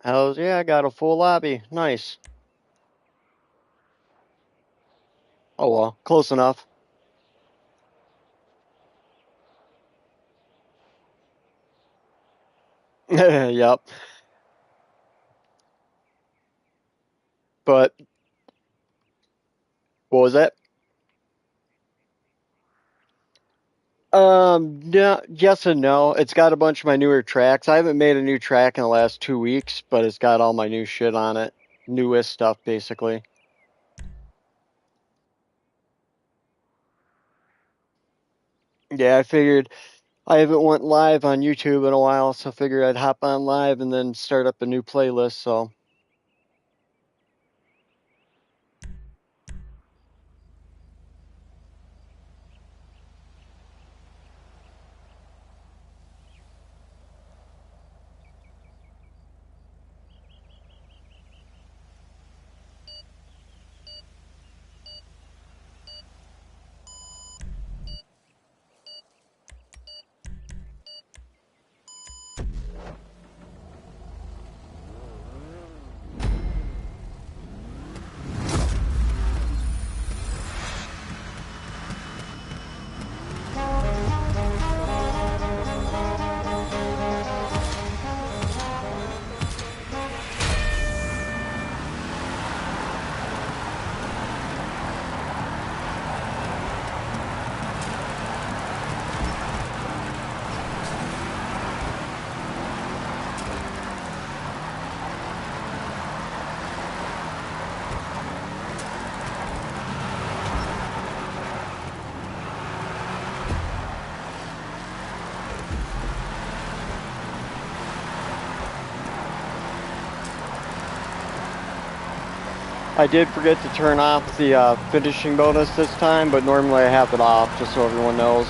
Hells yeah, I got a full lobby. Nice. Oh well, close enough. Yep. But what was that? No, yes and no. It's got a bunch of my newer tracks. I haven't made a new track in the last 2 weeks, but it's got all my new shit on it. Newest stuff, basically. Yeah, I figured I haven't went live on YouTube in a while, so I figured I'd hop on live and then start up a new playlist, so. I did forget to turn off the finishing bonus this time, but normally I have it off, just so everyone knows.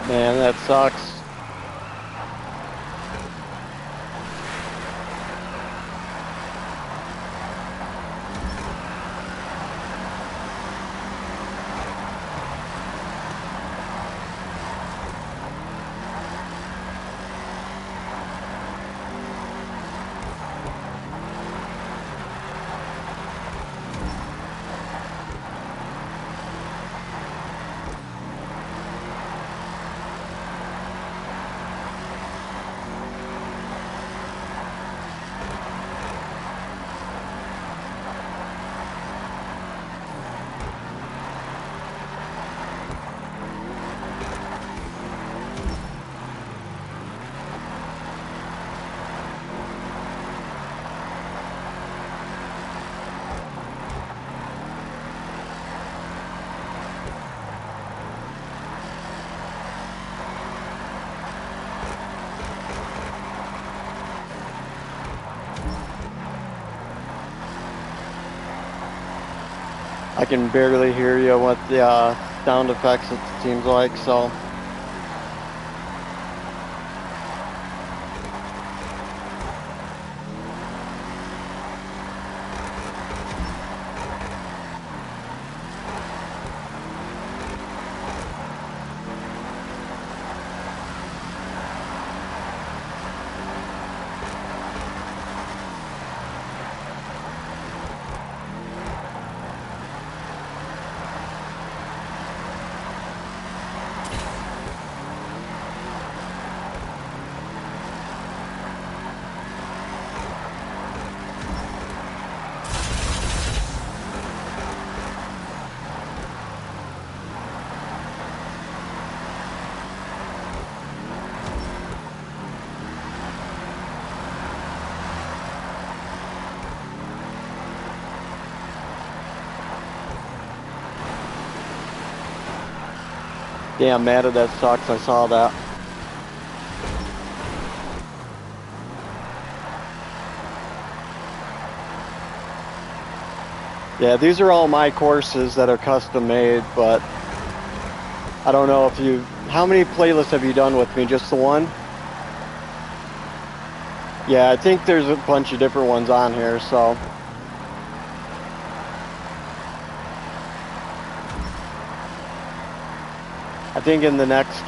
Man, that sucks. I can barely hear you with the sound effects, it seems like, so. Damn, Matta, that sucks. I saw that. Yeah, these are all my courses that are custom made, but I don't know if you... How many playlists have you done with me? Just the one? Yeah, I think there's a bunch of different ones on here, so... I think in the next,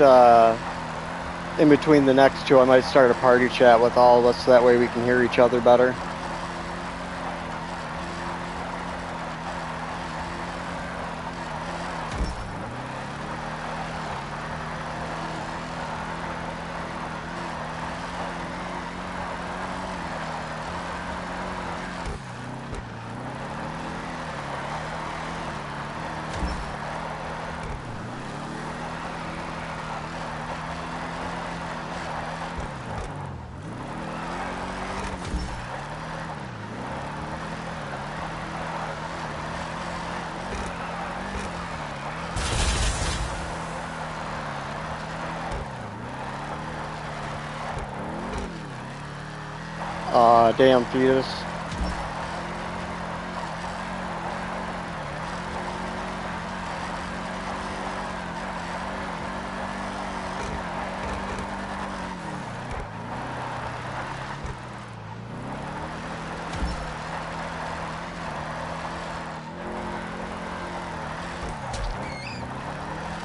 in between the next two, I might start a party chat with all of us, so that way we can hear each other better. Damn fetus.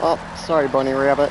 Oh, sorry, bunny rabbit.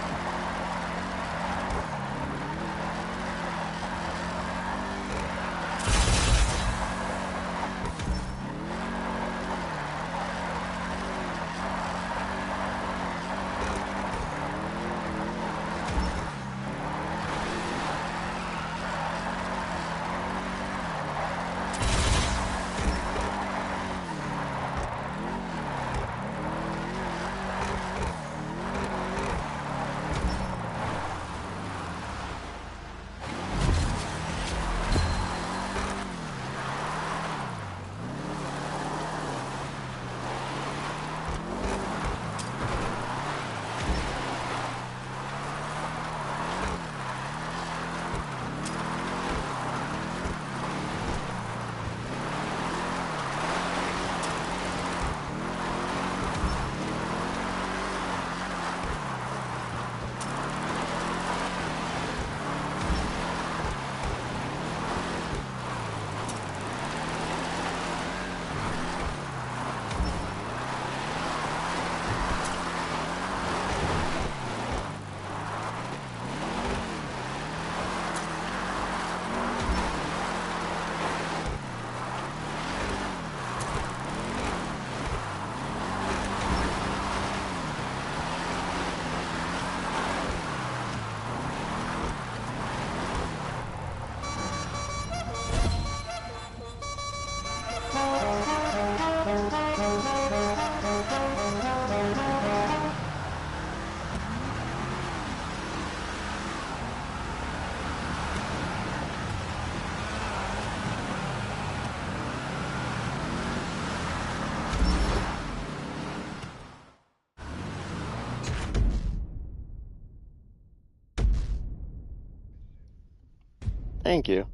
Thank you.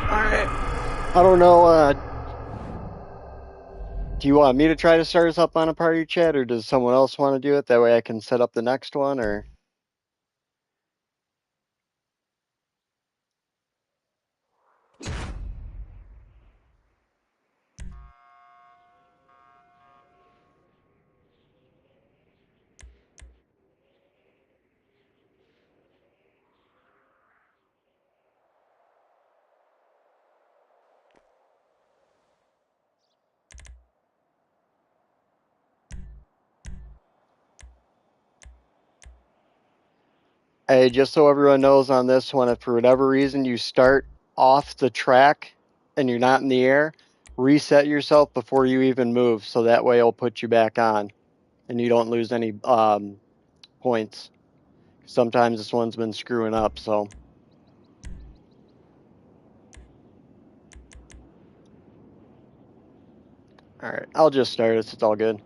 Alright. I don't know, do you want me to try to start us up on a party chat, or does someone else want to do it? That way I can set up the next one, or... Hey, just so everyone knows on this one, if for whatever reason you start off the track and you're not in the air, reset yourself before you even move, so that way it'll put you back on and you don't lose any points. Sometimes this one's been screwing up, so. Alright, I'll just start it, it's all good.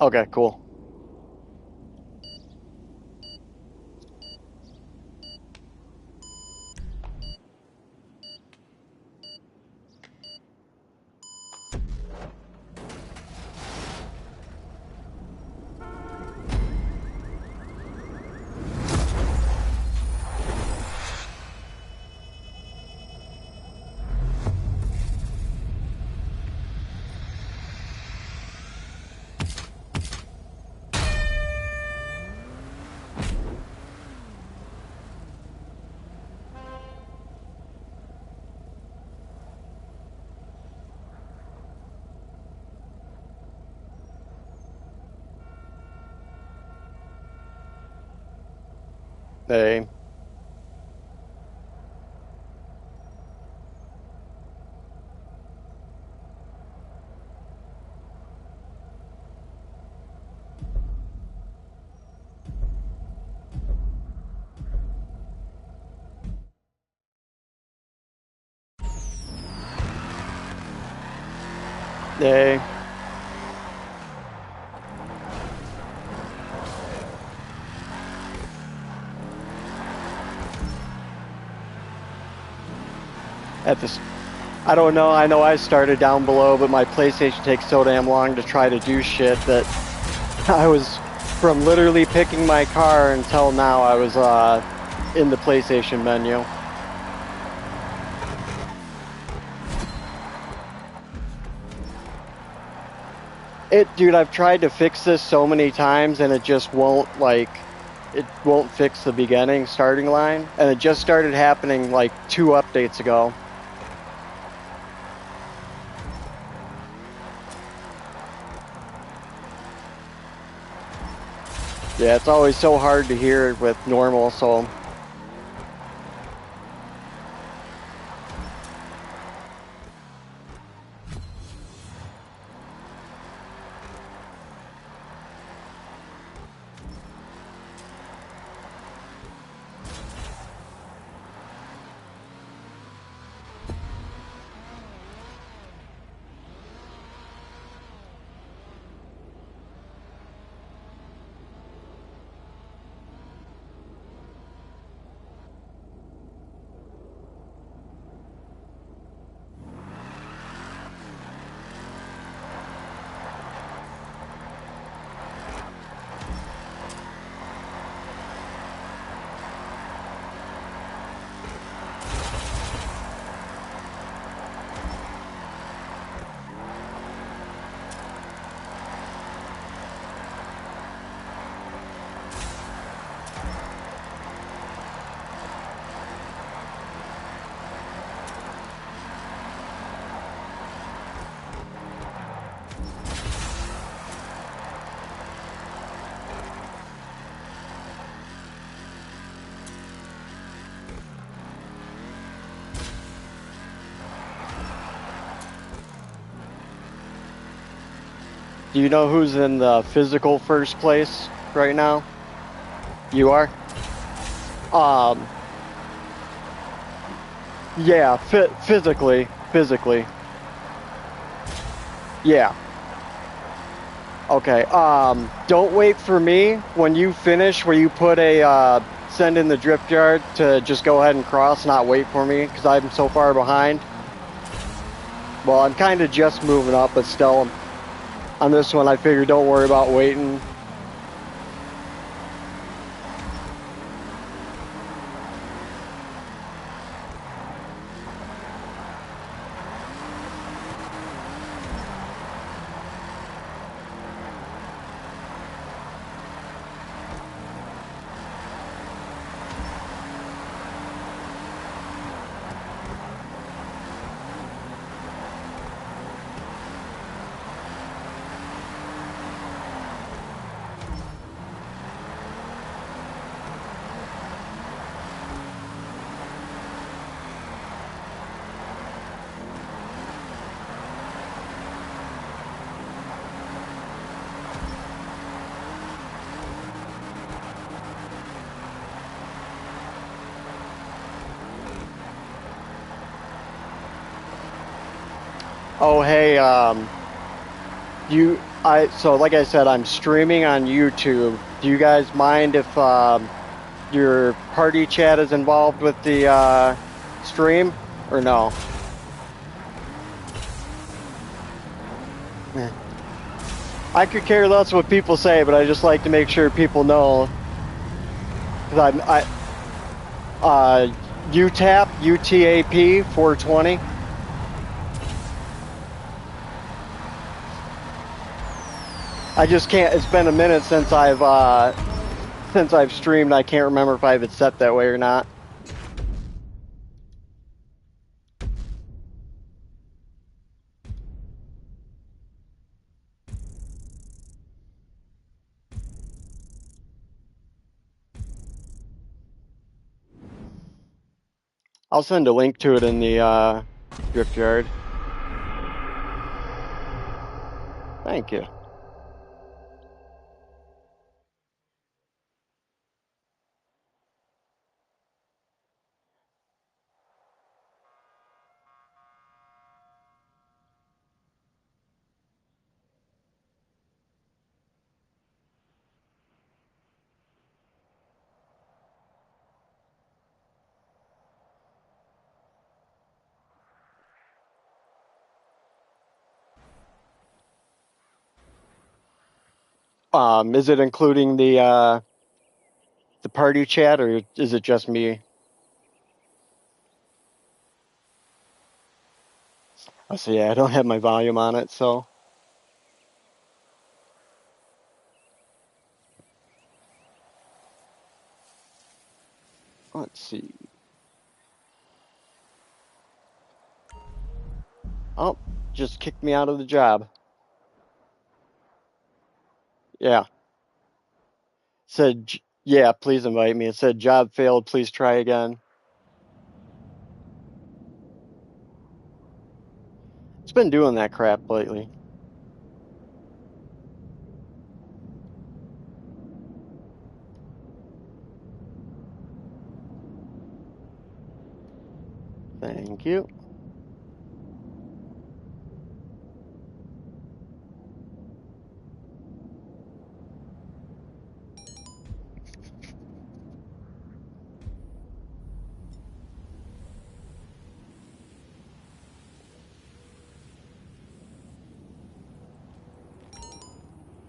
Okay, cool. Hey. Hey. At this, I don't know, I know I started down below, but my PlayStation takes so damn long to try to do shit that I was, from literally picking my car until now, I was in the PlayStation menu. Dude, I've tried to fix this so many times and it just won't, like, it won't fix the beginning starting line. And it just started happening like 2 updates ago. Yeah, it's always so hard to hear it with normal, so. Do you know who's in the physical first place right now? You are? Yeah, physically. Yeah. Okay, don't wait for me. When you finish where you put a, send in the drift yard to just go ahead and cross, not wait for me, because I'm so far behind. Well, I'm kind of just moving up, but still, on this one, I figured don't worry about waiting. Oh, hey, so like I said, I'm streaming on YouTube. Do you guys mind if your party chat is involved with the stream or no? Eh. I could care less what people say, but I just like to make sure people know because Utap UTAP 420. I just can't. It's been a minute since I've streamed. I can't remember if I have it set that way or not. I'll send a link to it in the drift yard. Thank you. Is it including the party chat or is it just me? I see. Yeah, I don't have my volume on it, so let's see. Oh, just kicked me out of the job. Yeah. Said, yeah, please invite me. It said job failed. Please try again. It's been doing that crap lately. Thank you.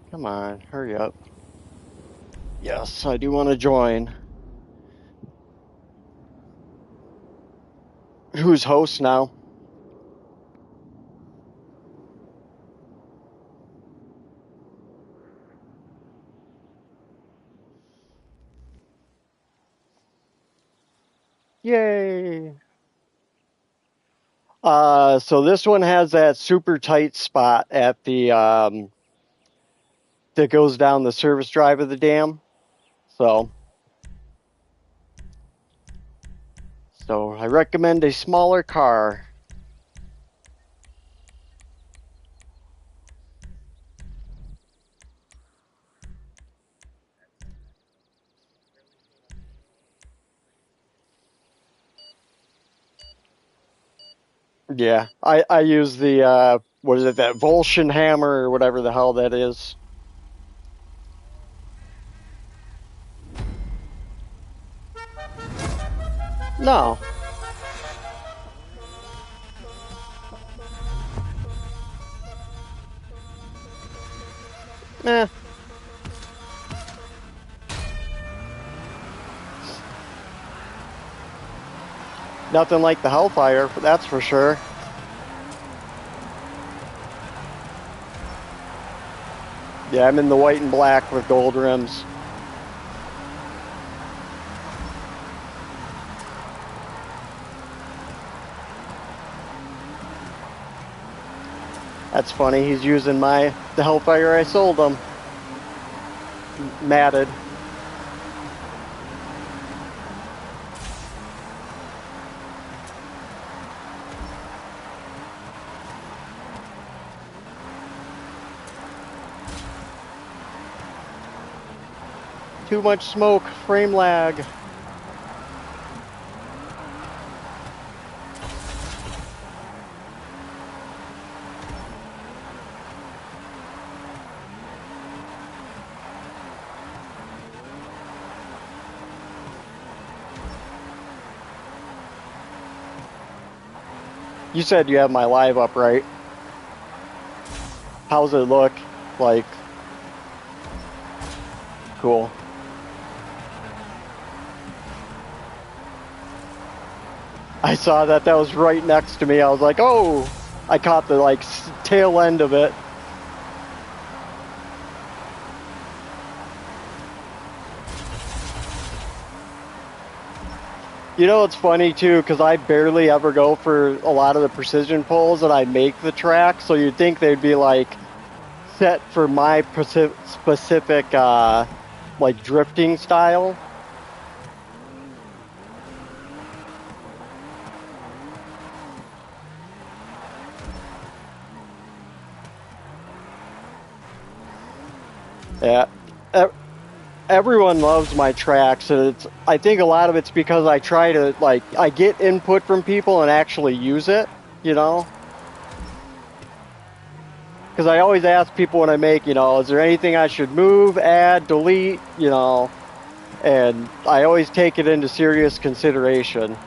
Come on, hurry up. Yes, I do want to join. Who's host now? Yay! So this one has that super tight spot at the that goes down the service drive of the dam. So I recommend a smaller car. Yeah, I use the what is it, that Volscian hammer or whatever the hell that is. No. Eh. Nothing like the Hellfire, that's for sure. Yeah, I'm in the white and black with gold rims. That's funny. He's using the Hellfire I sold him. Matted. Too much smoke. Frame lag. You said you have my live up, right? How's it look? Like, cool. I saw that was right next to me. I was like, oh, I caught the like tail end of it. You know, it's funny too, because I barely ever go for a lot of the precision pulls that I make the track. So you'd think they'd be like set for my specific, like drifting style. Yeah. E- Everyone loves my tracks, and I think a lot of it's because I try to like I get input from people and actually use it, you know? Because I always ask people when I make, is there anything I should move, add, delete, and I always take it into serious consideration.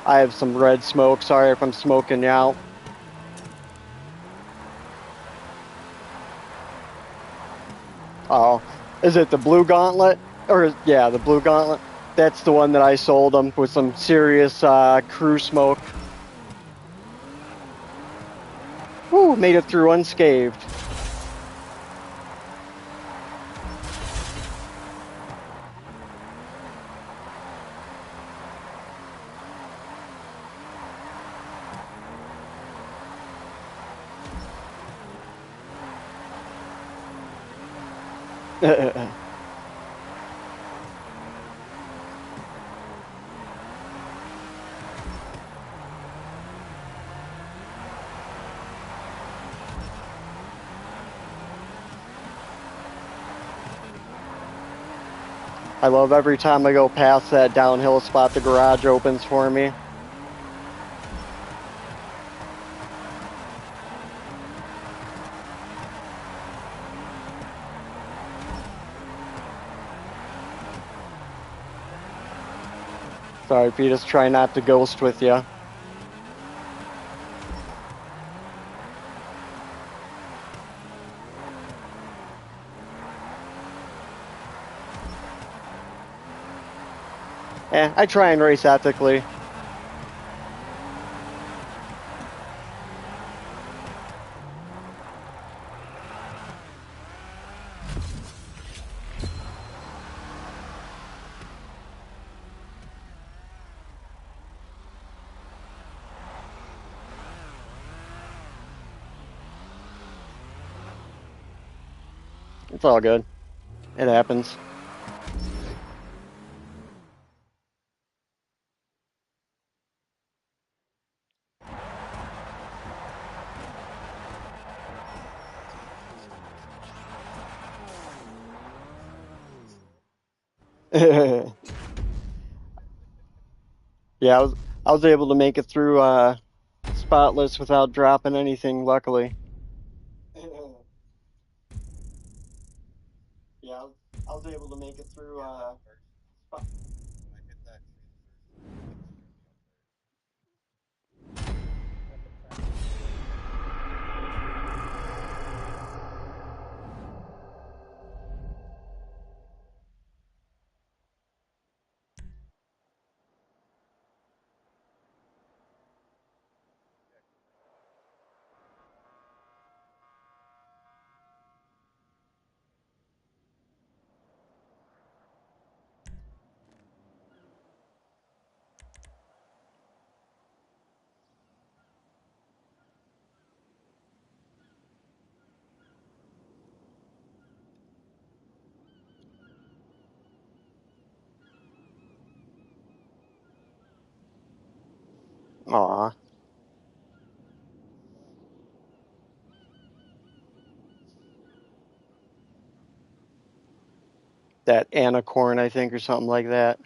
I have some red smoke. Sorry if I'm smoking you out. Oh, is it the blue gauntlet? Or yeah, the blue gauntlet. That's the one that I sold them with some serious crew smoke. Woo, made it through unscathed. I love every time I go past that downhill spot the garage opens for me. Sorry, Petus, try not to ghost with you. I try and race ethically. It's all good. It happens. Yeah, I was able to make it through spotless without dropping anything, luckily. Yeah, I was able to make it through Aw, that anacorn, I think, or something like that.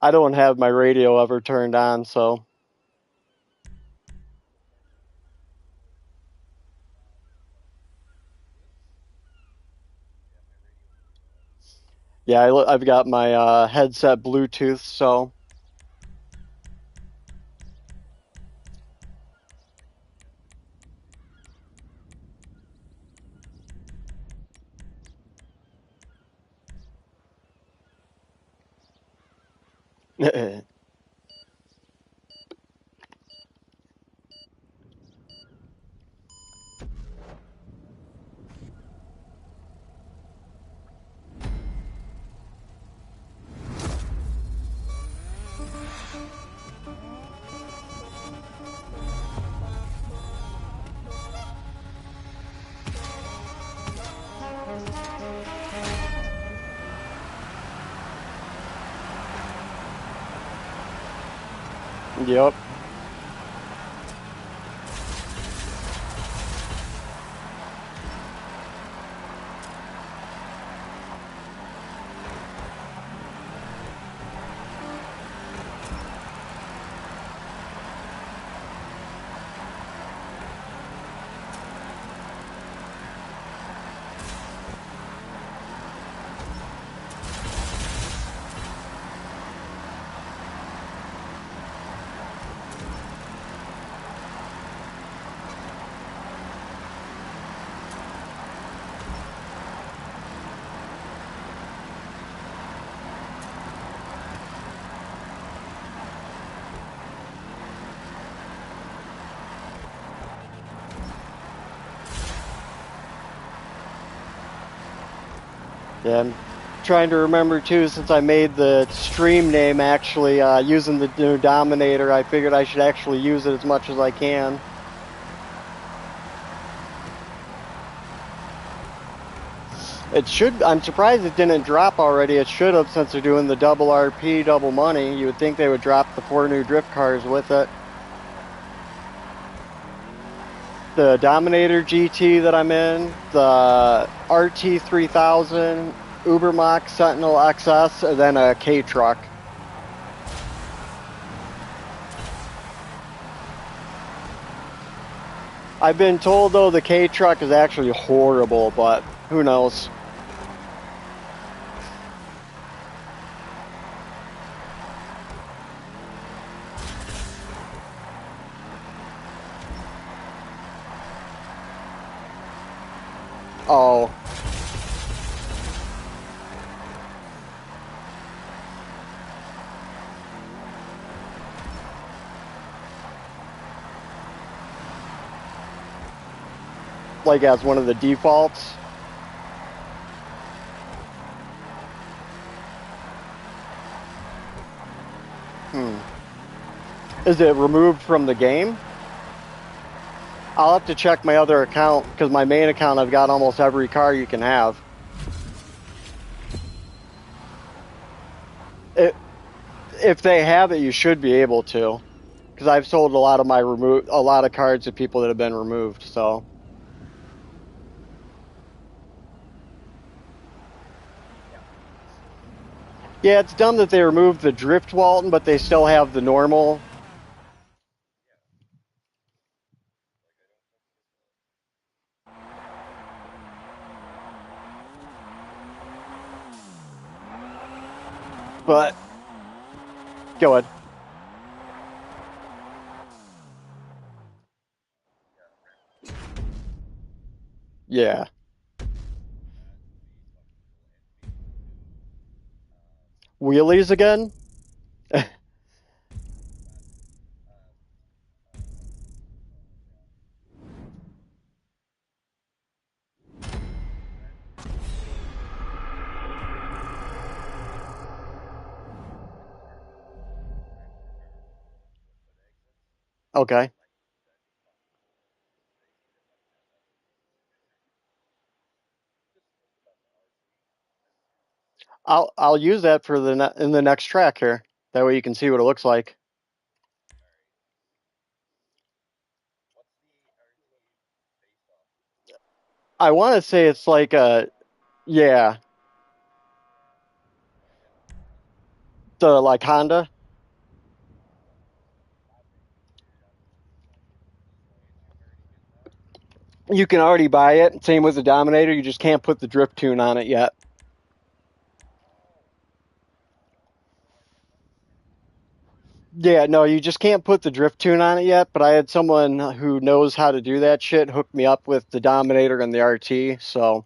I don't have my radio ever turned on, so. Yeah, I've got my headset Bluetooth, so. Yep. Yeah, I'm trying to remember too, since I made the stream name actually using the new Dominator, I figured I should actually use it as much as I can. It should, I'm surprised it didn't drop already. It should have, since they're doing the double RP, double money. You would think they would drop the 4 new drift cars with it. The Dominator GT that I'm in, the RT3000, Ubermax Sentinel XS, and then a K truck. I've been told though the K truck is actually horrible, but who knows? Oh. Like as one of the defaults. Is it removed from the game? I'll have to check my other account, because my main account I've got almost every car you can have. If they have it, you should be able to, because I've sold a lot of a lot of cards to people that have been removed. So yeah, it's dumb that they removed the drift Walton, but they still have the normal. But go ahead. Yeah. Wheelies again? Okay. I'll use that for in the next track here. That way you can see what it looks like. I want to say it's like a, yeah, the like Honda. You can already buy it. Same with the Dominator. You just can't put the drift tune on it yet. Yeah, no, you just can't put the drift tune on it yet. But I had someone who knows how to do that shit hook me up with the Dominator and the RT. So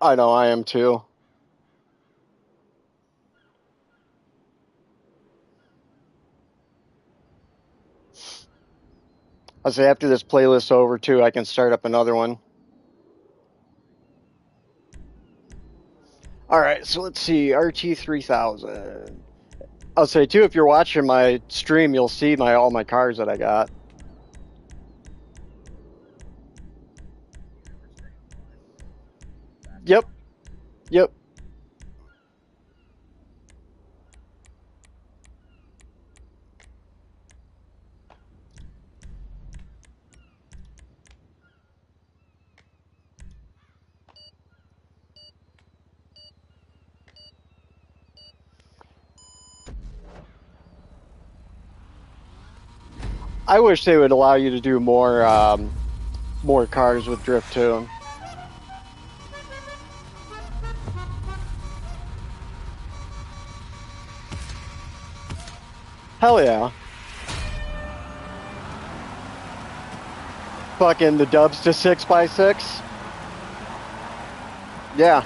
I know I am too. I say after this playlist's over too, I can start up another one. All right, so let's see, RT 3000. I'll say too, if you're watching my stream, you'll see all my cars that I got. Yep, yep. I wish they would allow you to do more cars with drift tune. Hell yeah. Fucking the dubs to 6x6. Yeah.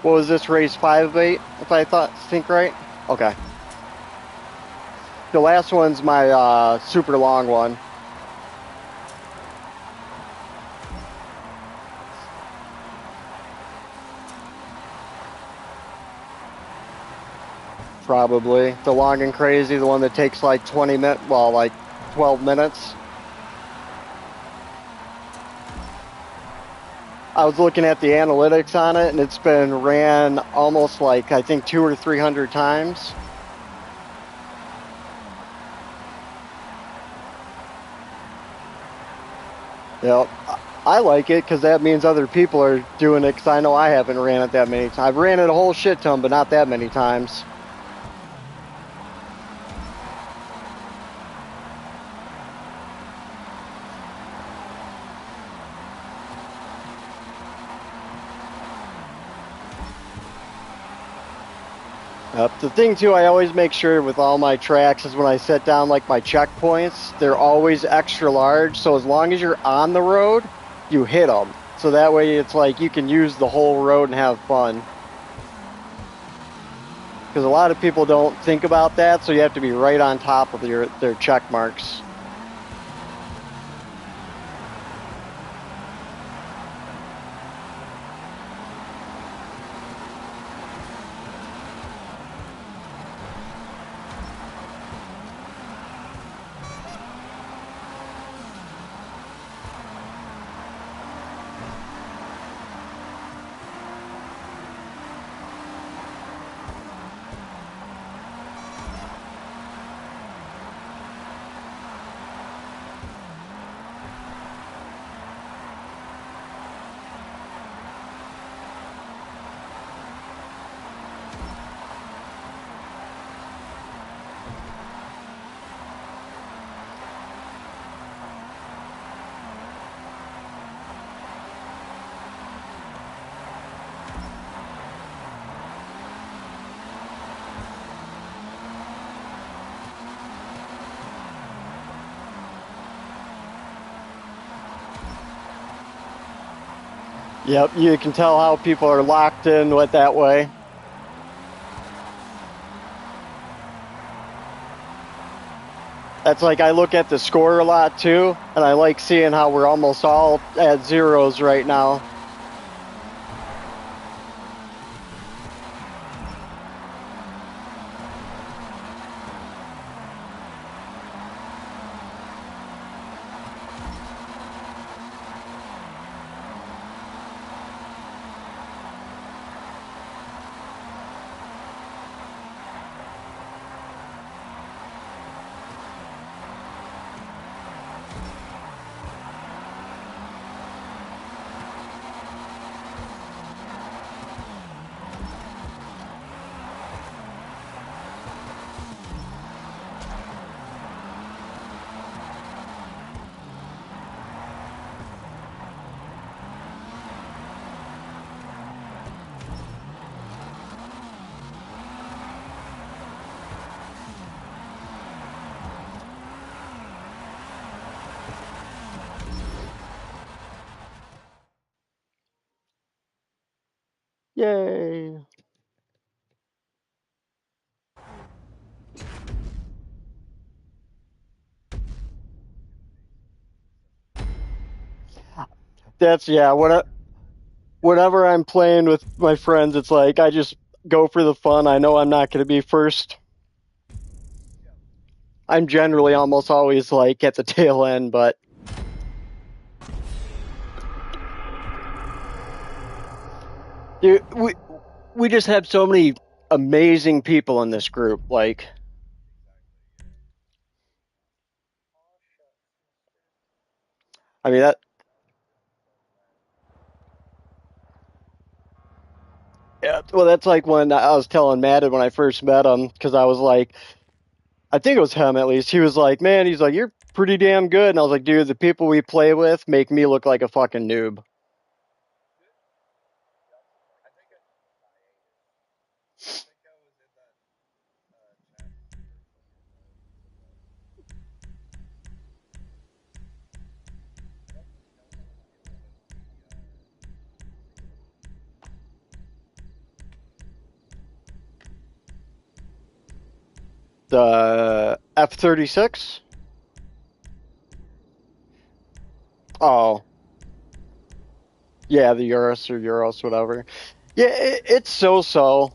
What was this race 5 of 8? If I think right. Okay. The last one's my super long one. Probably the long and crazy, the one that takes like 20 minutes. Well, like 12 minutes. I was looking at the analytics on it, and it's been ran almost like I think 200 or 300 times. Yep. I like it because that means other people are doing it. Because I know I haven't ran it that many times. I've ran it a whole shit ton, but not that many times. The thing too, I always make sure with all my tracks is when I set down like my checkpoints, they're always extra large. So as long as you're on the road, you hit them. So that way it's like you can use the whole road and have fun. Because a lot of people don't think about that, so you have to be right on top of their check marks. Yep, you can tell how people are locked in with that way. That's like I look at the score a lot too, and I like seeing how we're almost all at zeros right now. Yay. That's, yeah, whenever I'm playing with my friends, it's like I just go for the fun. I know I'm not going to be first. I'm generally almost always like at the tail end, but dude, we just have so many amazing people in this group. Like, I mean that. Yeah, well, that's like when I was telling Matt when I first met him, because I was like, I think it was him at least. He was like, man, he's like, you're pretty damn good. And I was like, dude, the people we play with make me look like a fucking noob. The F-36? Oh, yeah, the Eurus, whatever. Yeah, it's so-so.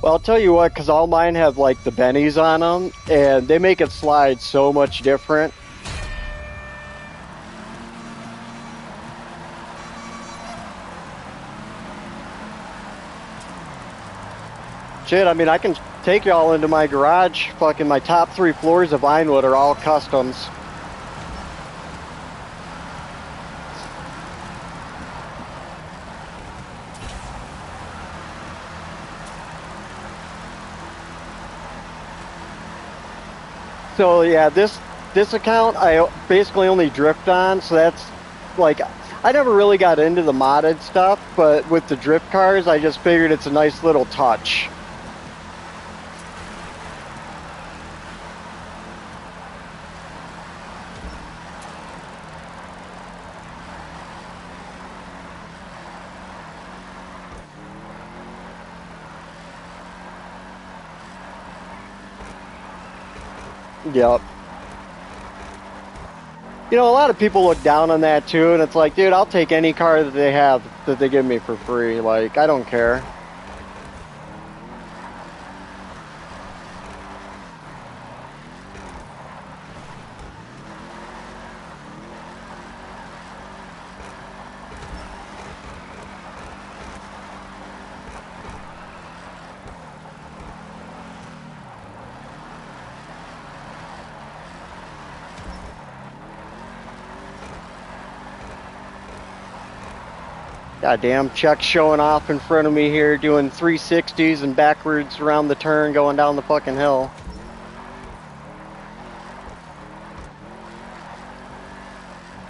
Well, I'll tell you what, because all mine have like the bennies on them, and they make it slide so much different. Shit, I mean, I can take y'all into my garage. Fucking my top 3 floors of Vinewood are all customs. So yeah, this account I basically only drift on, so that's like I never really got into the modded stuff, but with the drift cars, I just figured it's a nice little touch. Yep. You know, a lot of people look down on that too, and it's like, dude, I'll take any car that they have that they give me for free. Like, I don't care. Goddamn, Chuck's showing off in front of me here, doing 360s and backwards around the turn, going down the fucking hill.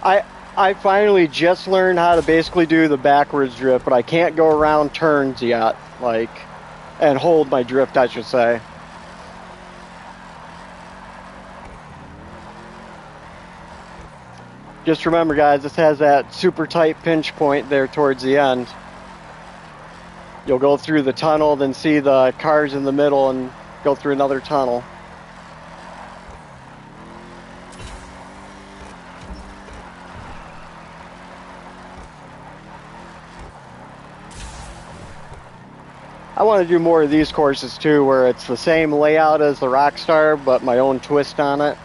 I finally just learned how to basically do the backwards drift, but I can't go around turns yet, like, and hold my drift, I should say. Just remember, guys, this has that super tight pinch point there towards the end. You'll go through the tunnel, then see the cars in the middle and go through another tunnel. I want to do more of these courses too, where it's the same layout as the Rockstar, but my own twist on it.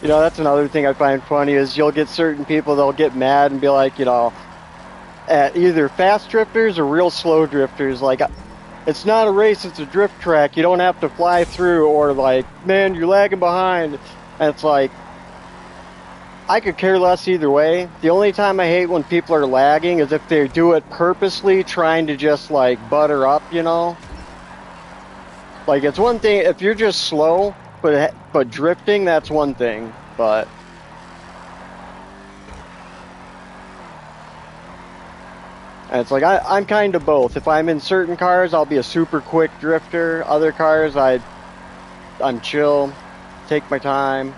You know, that's another thing I find funny is you'll get certain people, they'll get mad and be like, you know, at either fast drifters or real slow drifters, like, it's not a race, it's a drift track. You don't have to fly through, or like, man, you're lagging behind. And it's like, I could care less either way. The only time I hate when people are lagging is if they do it purposely, trying to just like butter up, you know? Like, it's one thing if you're just slow, but drifting, that's one thing. But and it's like I'm kind of both. If I'm in certain cars, I'll be a super quick drifter. Other cars, I'm chill, take my time.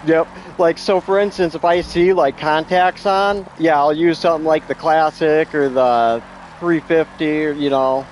Yep. Like, so for instance, if I see like contacts on, yeah, I'll use something like the Classic or the 350, or, you know.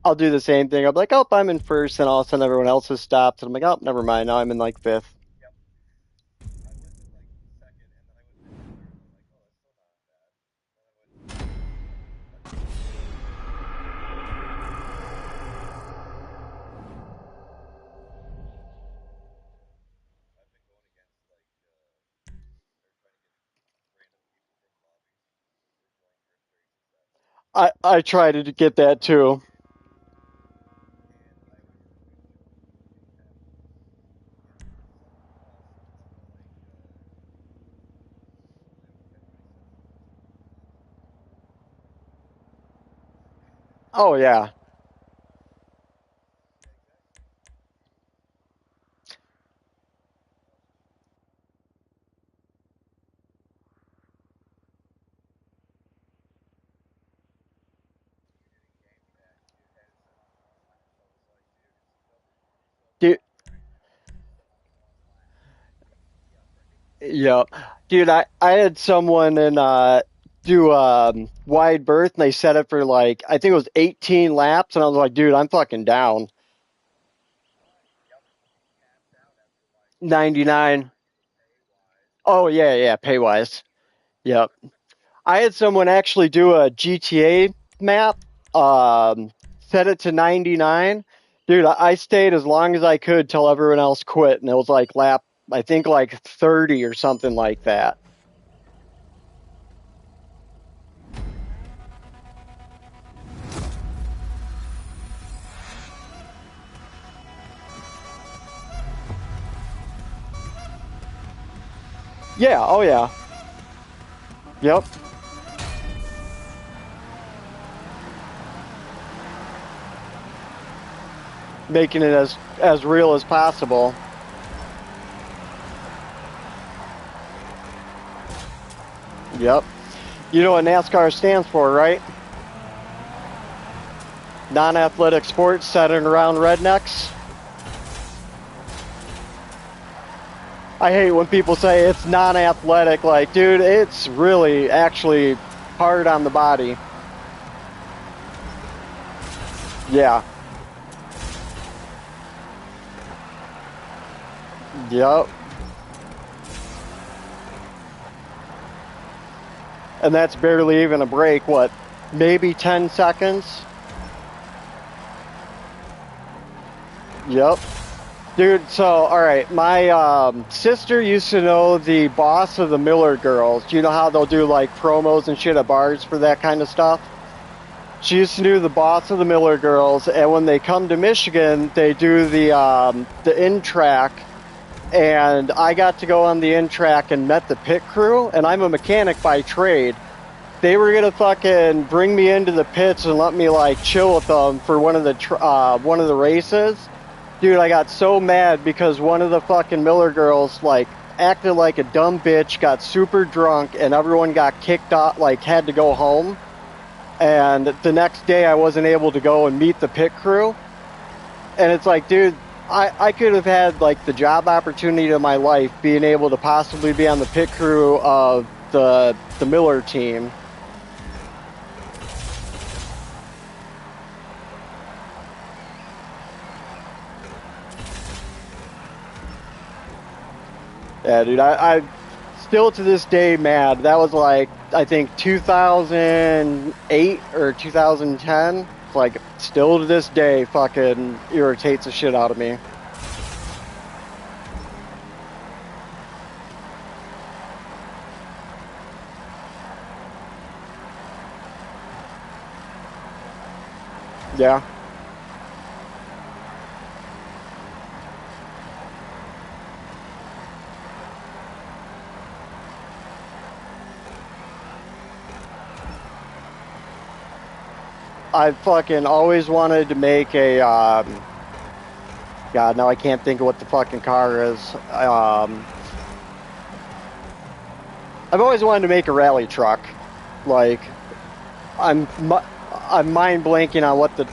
I'll do the same thing. I'm like, oh, I'm in first, and all of a sudden everyone else has stopped, and I'm like, oh, never mind. Now I'm in like fifth. I try to get that too. Oh yeah, dude. Yep, dude. I had someone in do wide berth, and they set it for like I think it was 18 laps, and I was like, dude, I'm fucking down. 99. Oh yeah, yeah, pay wise. Yep. I had someone actually do a GTA map, set it to 99. Dude, I stayed as long as I could till everyone else quit, and it was like lap, I think like 30 or something like that. Yeah, oh yeah. Yep. Making it as real as possible. Yep. You know what NASCAR stands for, right? Non-athletic sports centered around rednecks. I hate when people say it's non-athletic. Like, dude, it's really actually hard on the body. Yeah. Yep. And that's barely even a break. What? Maybe 10 seconds? Yep. Dude, so, alright, my sister used to know the boss of the Miller girls. You know how they'll do, like, promos and shit at bars for that kind of stuff? She used to know the boss of the Miller girls, and when they come to Michigan, they do the in-track, and I got to go on the in-track and met the pit crew, and I'm a mechanic by trade. They were gonna fucking bring me into the pits and let me, like, chill with them for one of the races. Dude, I got so mad because one of the fucking Miller girls, like, acted like a dumb bitch, got super drunk, and everyone got kicked out, like, had to go home. And the next day I wasn't able to go and meet the pit crew. And it's like, dude, I could have had, like, the job opportunity of my life being able to possibly be on the pit crew of the Miller team. Yeah, dude, I still to this day mad. That was like, I think 2008 or 2010. It's like, still to this day, fucking irritates the shit out of me. Yeah. I fucking always wanted to make a, God, now I can't think of what the fucking car is. I've always wanted to make a rally truck. Like, I'm, I'm mind blanking on what the,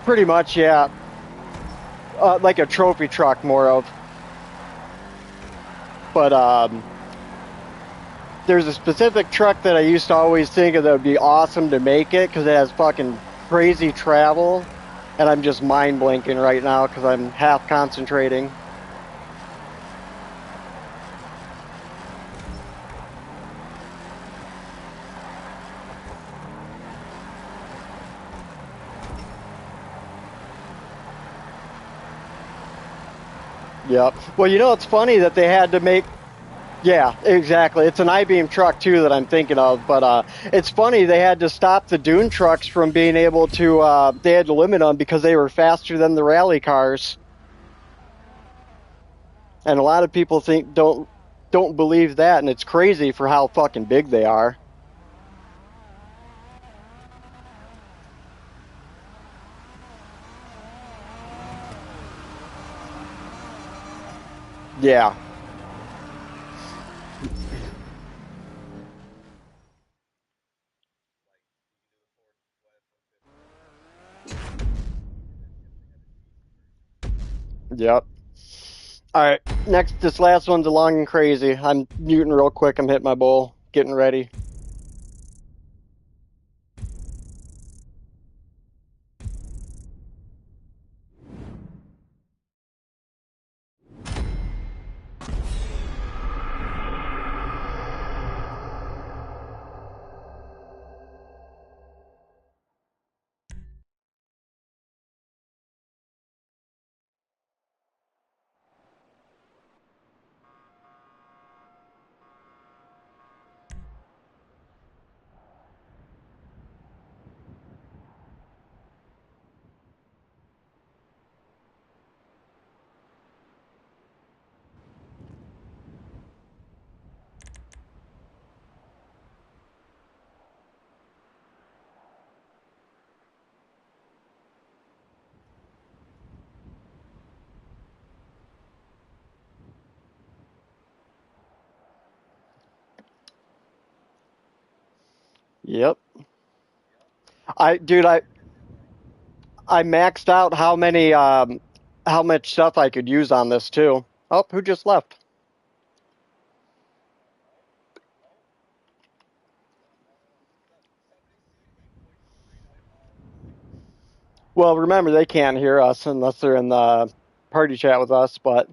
pretty much, yeah. Like a trophy truck, more of. But, there's a specific truck that I used to always think of that would be awesome to make it because it has fucking crazy travel, and I'm just mind blanking right now because I'm half concentrating. Yep. Well, you know, it's funny that they had to make. Yeah, exactly. It's an I-beam truck too that I'm thinking of, but it's funny they had to stop the dune trucks from being able to. They had to limit them because they were faster than the rally cars, and a lot of people don't believe that, and it's crazy for how fucking big they are. Yeah. Yep. All right, next, this last one's long and crazy. I'm muting real quick. I'm hitting my bowl, getting ready. Yep. Dude, I maxed out how much stuff I could use on this too. Oh, who just left? Well, remember they can't hear us unless they're in the party chat with us. But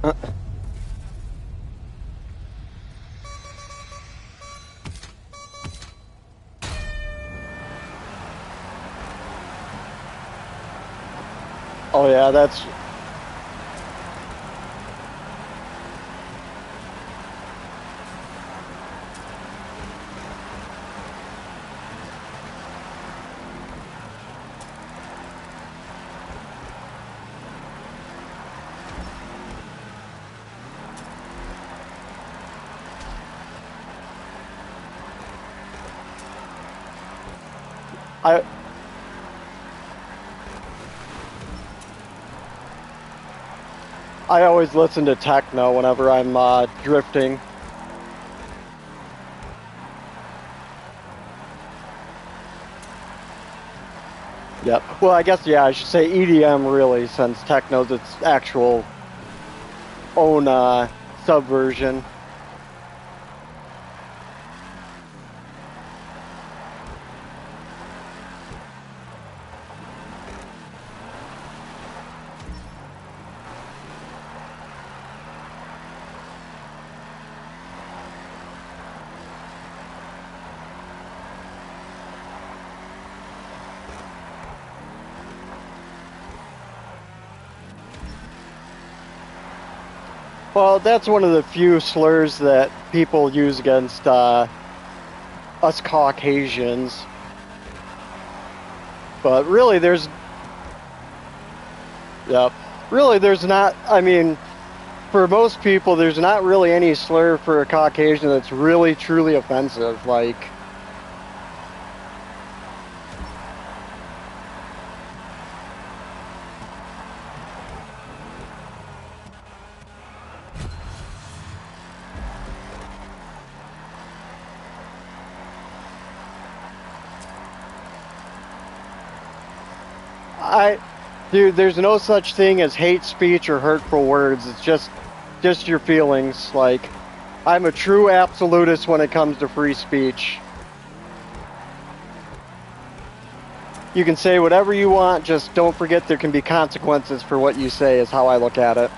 Oh yeah, that's... I always listen to techno whenever I'm drifting. Yep. Well, I guess, yeah, I should say EDM really, since techno's its actual own subversion. Well, that's one of the few slurs that people use against us Caucasians. But really, there's... Yep. Really, there's not... I mean, for most people, there's not really any slur for a Caucasian that's really, truly offensive. Like... Dude, there's no such thing as hate speech or hurtful words. It's just your feelings. Like, I'm a true absolutist when it comes to free speech. You can say whatever you want, just don't forget there can be consequences for what you say, is how I look at it.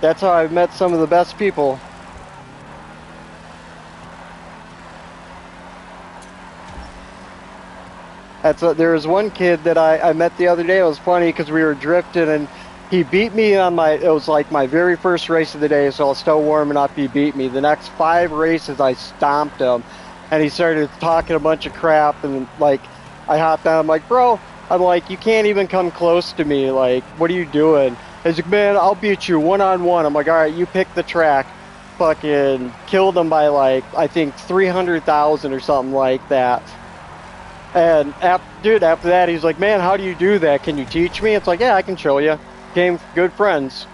That's how I've met some of the best people. There was one kid that I met the other day. It was funny because we were drifting and he beat me on it was like my very first race of the day, so I was still warming up. He beat me. The next 5 races I stomped him and he started talking a bunch of crap and like I hopped on. I'm like, bro, I'm like, you can't even come close to me. Like, what are you doing? He's like, man, I'll beat you one-on-one. I'm like, all right, you pick the track. Fucking killed him by like, I think 300,000 or something like that. And after that, he's like, man, how do you do that? Can you teach me? It's like, yeah, I can show you. Became good friends.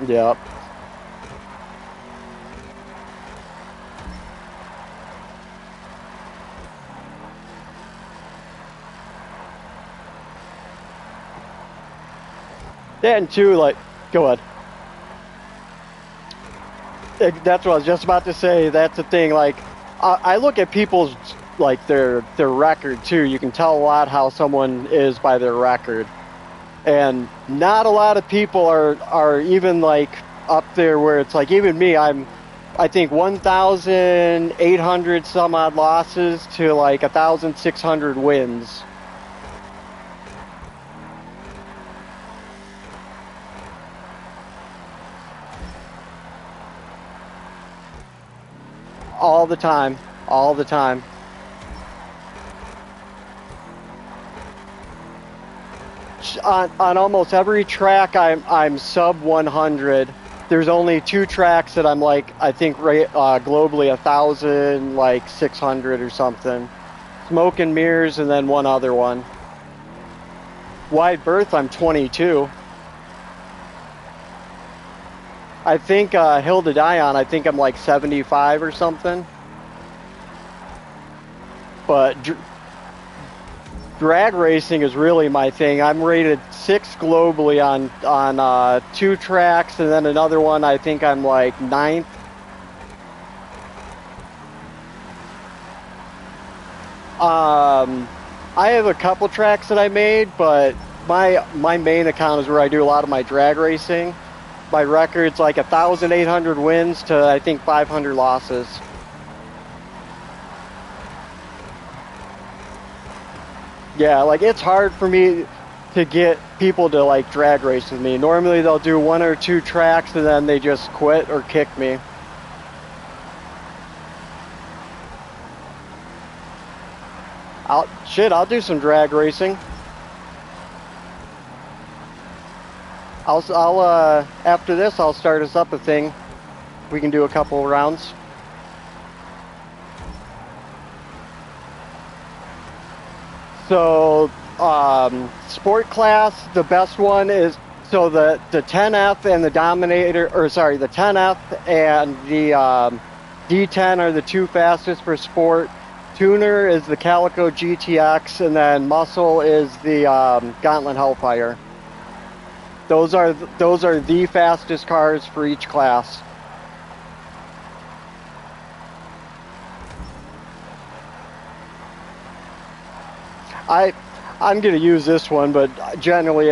Yep. Yeah, and two, like, go ahead. That's what I was just about to say. That's the thing. Like, I look at people's, like, their record, too. You can tell a lot how someone is by their record. And not a lot of people are even, like, up there where it's like, even me, I think 1,800 some odd losses to, like, 1,600 wins. All the time. All the time. On almost every track, I'm sub 100. There's only 2 tracks that I'm like, I think globally 1,000, like 600 or something. Smoke and Mirrors, and then one other one. Wide berth, I'm 22. I think Hill to Die On, I think I'm like 75 or something. But drag racing is really my thing. I'm rated 6 globally on 2 tracks, and then another one I think I'm like 9th. I have a couple tracks that I made, but my main account is where I do a lot of my drag racing. My record's like 1,800 wins to I think 500 losses. Yeah, like it's hard for me to get people to like drag race with me. Normally they'll do 1 or 2 tracks and then they just quit or kick me. I'll do some drag racing. After this, I'll start us up a thing. We can do a couple rounds. So, sport class, the best one is, so the 10F and the Dominator, or sorry, the 10F and the D10 are the 2 fastest for sport. Tuner is the Calico GTX, and then Muscle is the Gauntlet Hellfire. Those are the fastest cars for each class. I'm gonna use this one, but generally,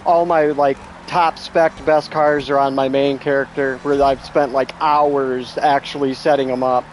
all my like top spec best cars are on my main character, where I've spent like hours actually setting them up.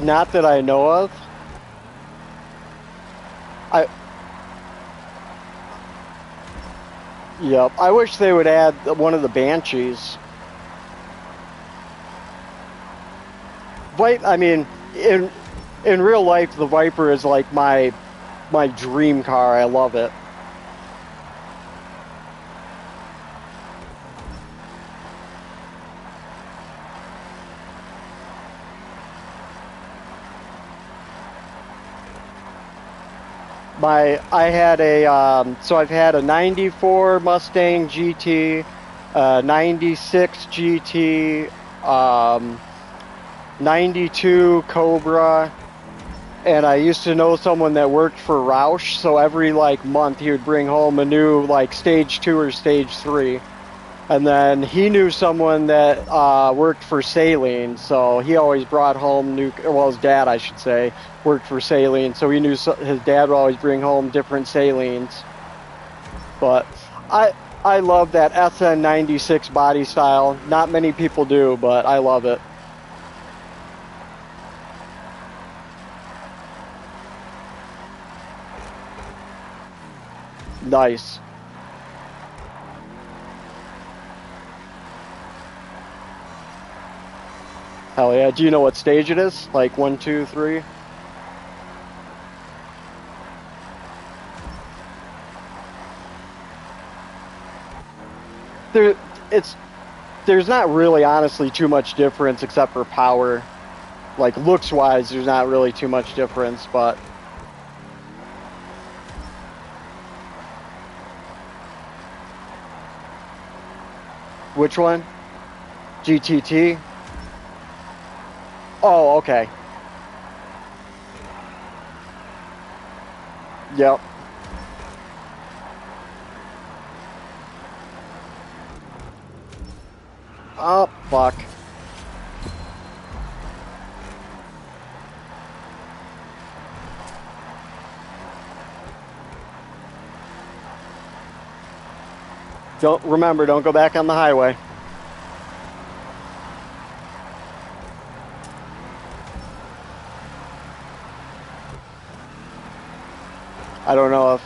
Not that I know of. Yep. I wish they would add one of the Banshees. I mean, in real life, the Viper is like my dream car. I love it. I've had a 94 Mustang GT, 96 GT, 92 Cobra, and I used to know someone that worked for Roush, so every like month he would bring home a new like stage 2 or stage 3. And then he knew someone that worked for Saline, so he always brought home his dad, I should say, worked for Saline, so he knew his dad would always bring home different Salines. But I love that SN96 body style. Not many people do, but I love it. Nice. Hell yeah. Do you know what stage it is? Like 1, 2, 3? There's not really honestly too much difference except for power. Like looks wise, there's not really too much difference, but which one? GTT? Oh, okay. Yep. Oh, fuck. Don't go back on the highway. I don't know if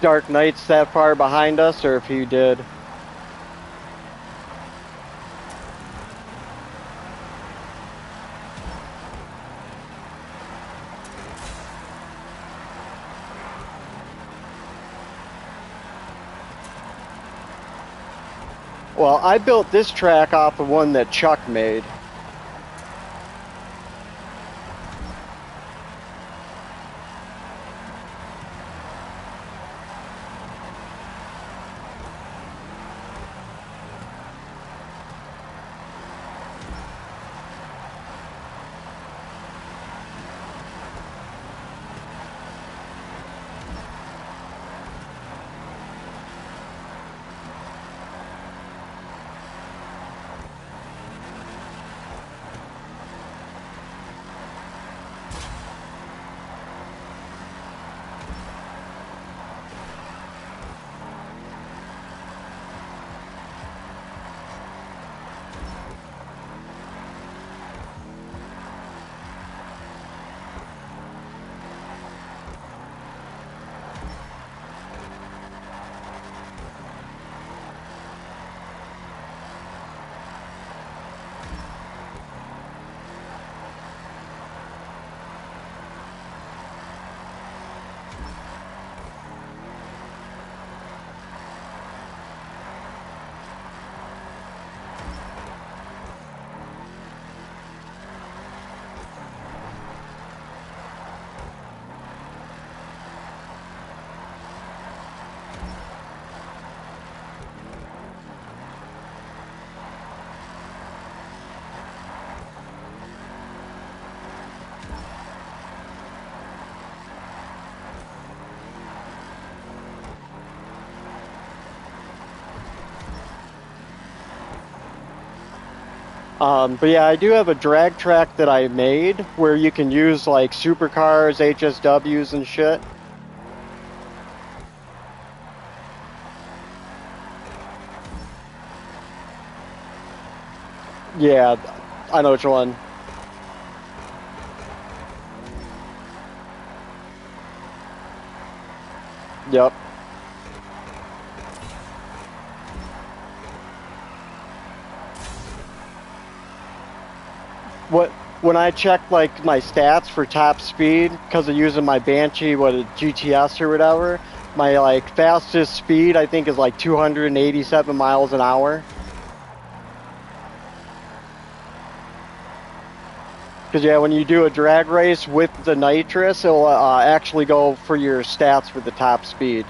Dark Knight's that far behind us or if he did. Well, I built this track off of one that Chuck made. But yeah, I do have a drag track that I made where you can use like supercars, HSWs, and shit. Yeah, I know which one. Yep. What when I check like my stats for top speed because of using my Banshee, what a GTS or whatever, my like fastest speed I think is like 287 miles an hour. Because yeah, when you do a drag race with the nitrous, it'll actually go for your stats for the top speed.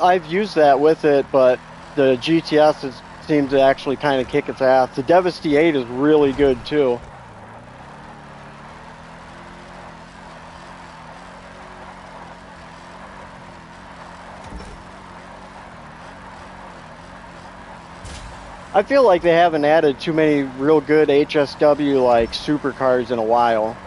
I've used that with it, but the GTS seems to actually kind of kick its ass. The Devastate is really good too. I feel like they haven't added too many real good HSW like supercars in a while.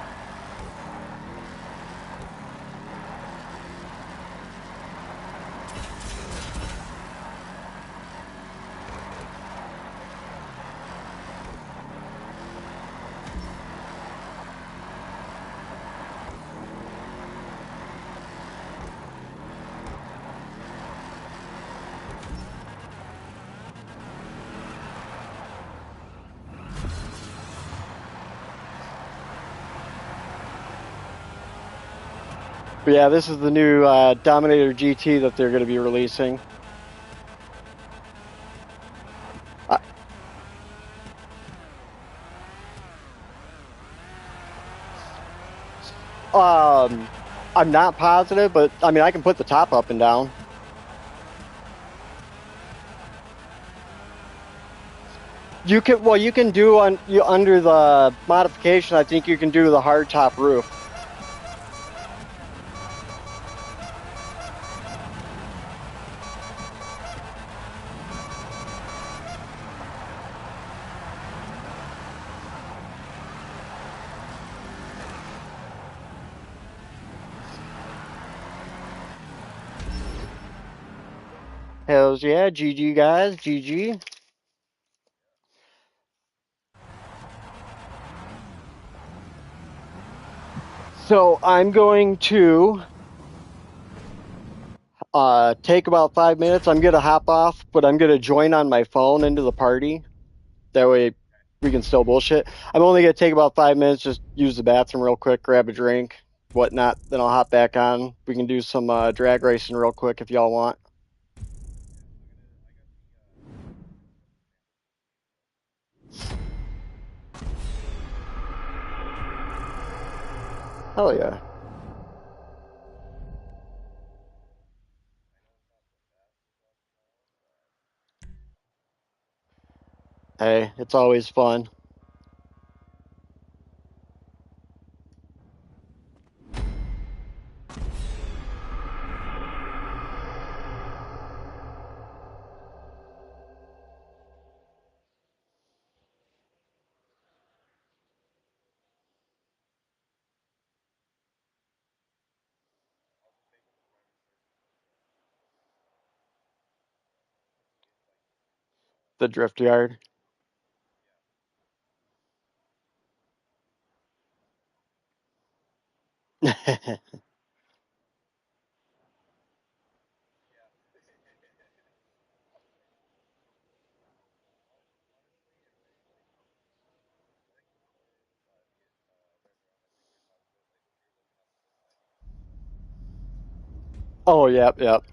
But yeah, this is the new Dominator GT that they're going to be releasing. Um, I'm not positive, but I mean I can put the top up and down. You can do under the modification. I think you can do the hard top roof. Hells yeah, GG guys, GG. So I'm going to take about 5 minutes. I'm gonna hop off, but I'm gonna join on my phone into the party. That way we can still bullshit. I'm only gonna take about 5 minutes, just use the bathroom real quick, grab a drink, whatnot. Then I'll hop back on. We can do some drag racing real quick if y'all want. Hell yeah. Hey, it's always fun. The drift yard. Oh, yep, yep.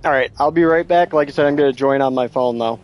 All right, I'll be right back. Like I said, I'm gonna join on my phone though.